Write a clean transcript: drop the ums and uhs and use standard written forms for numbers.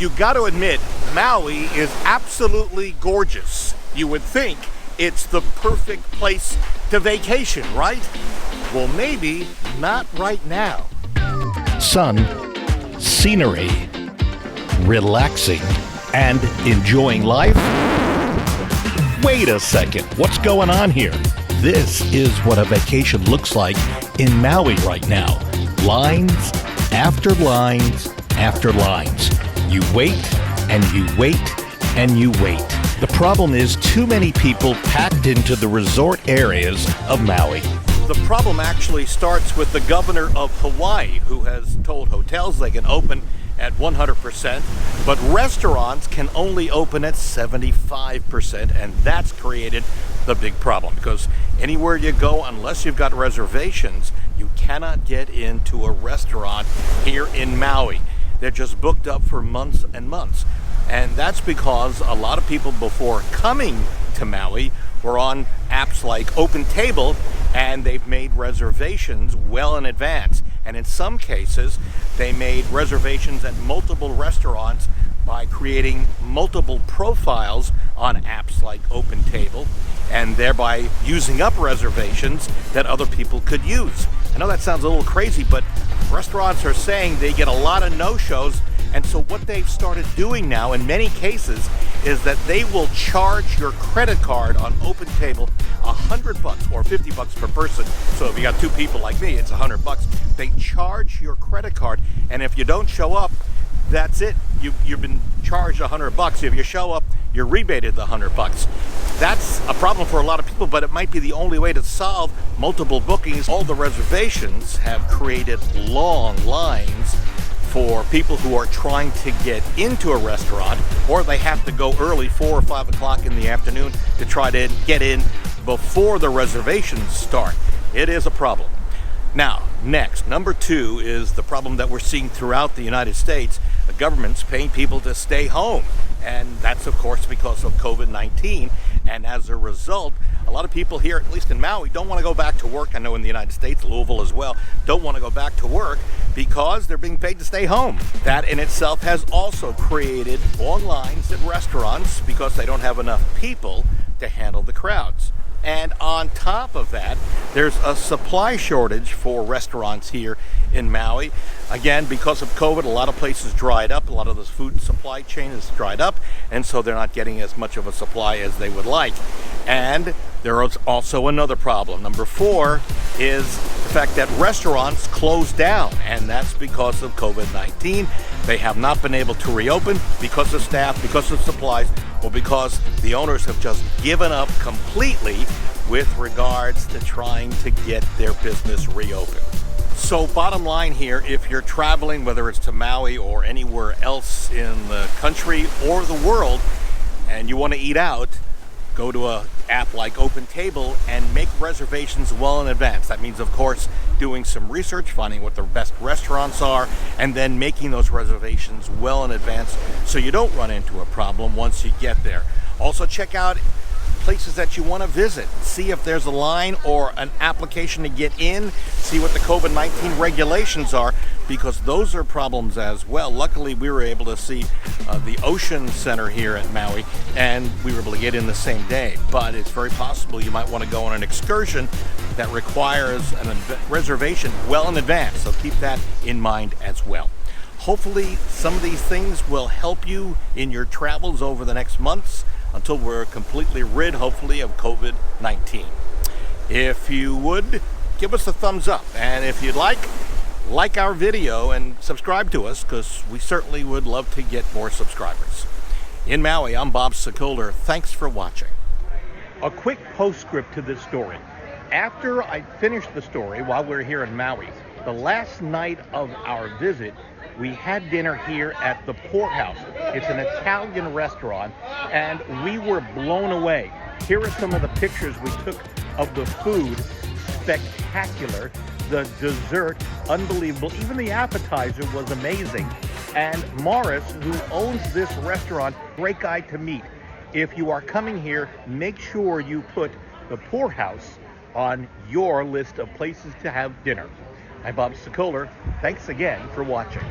You got to admit, Maui is absolutely gorgeous. You would think it's the perfect place to vacation, right? Well, maybe not right now. Sun, scenery, relaxing, and enjoying life? Wait a second, what's going on here? This is what a vacation looks like in Maui right now. Lines after lines after lines. You wait, and you wait, and you wait. The problem is too many people packed into the resort areas of Maui. The problem actually starts with the governor of Hawaii, who has told hotels they can open at 100%, but restaurants can only open at 75%, and that's created the big problem, because anywhere you go, unless you've got reservations, you cannot get into a restaurant here in Maui. They're just booked up for months and months. And that's because a lot of people before coming to Maui were on apps like Open Table, and they've made reservations well in advance. And in some cases, they made reservations at multiple restaurants by creating multiple profiles on apps like Open Table, and thereby using up reservations that other people could use. I know that sounds a little crazy, but restaurants are saying they get a lot of no-shows, and so what they've started doing now in many cases is that they will charge your credit card on Open Table $100 or $50 per person. So if you got two people like me, it's $100. They charge your credit card, and if you don't show up, that's it. You've been charged $100. If you show up, you're rebated the $100. That's a problem for a lot of people, but it might be the only way to solve multiple bookings. All the reservations have created long lines for people who are trying to get into a restaurant, or they have to go early, 4 or 5 o'clock in the afternoon, to try to get in before the reservations start. It is a problem. Now, next, number 2 is the problem that we're seeing throughout the United States. The government's paying people to stay home, and that's of course because of COVID-19. And as a result, a lot of people here, at least in Maui, don't want to go back to work. I know in the United States, Louisville as well, don't want to go back to work because they're being paid to stay home. That in itself has also created long lines at restaurants because they don't have enough people to handle the crowds. And on top of that, there's a supply shortage for restaurants here in Maui. Again, because of COVID, a lot of places dried up. A lot of the food supply chain is dried up, and so they're not getting as much of a supply as they would like. And there is also another problem. Number 4 is the fact that restaurants closed down, and that's because of COVID-19. They have not been able to reopen because of staff, because of supplies, or because the owners have just given up completely with regards to trying to get their business reopened. So bottom line here, if you're traveling, whether it's to Maui or anywhere else in the country or the world, and you want to eat out, go to an app like Open Table and make reservations well in advance. That means, of course, doing some research, finding what the best restaurants are, and then making those reservations well in advance so you don't run into a problem once you get there. Also check out places that you want to visit. See if there's a line or an application to get in. See what the COVID-19 regulations are, because those are problems as well. Luckily, we were able to see the Ocean Center here at Maui, and we were able to get in the same day. But it's very possible you might want to go on an excursion that requires a reservation well in advance. So keep that in mind as well. Hopefully, some of these things will help you in your travels over the next months, until we're completely rid, hopefully, of COVID-19. If you would, give us a thumbs up. And if you'd like our video and subscribe to us, because we certainly would love to get more subscribers. In Maui, I'm Bob Sokoler. Thanks for watching. A quick postscript to this story. After I finished the story while we were here in Maui, the last night of our visit, we had dinner here at the Poorhouse. It's an Italian restaurant, and we were blown away. Here are some of the pictures we took of the food. Spectacular. The dessert, unbelievable. Even the appetizer was amazing. And Morris, who owns this restaurant, great guy to meet. If you are coming here, make sure you put the Poorhouse on your list of places to have dinner. I'm Bob Sokoler. Thanks again for watching.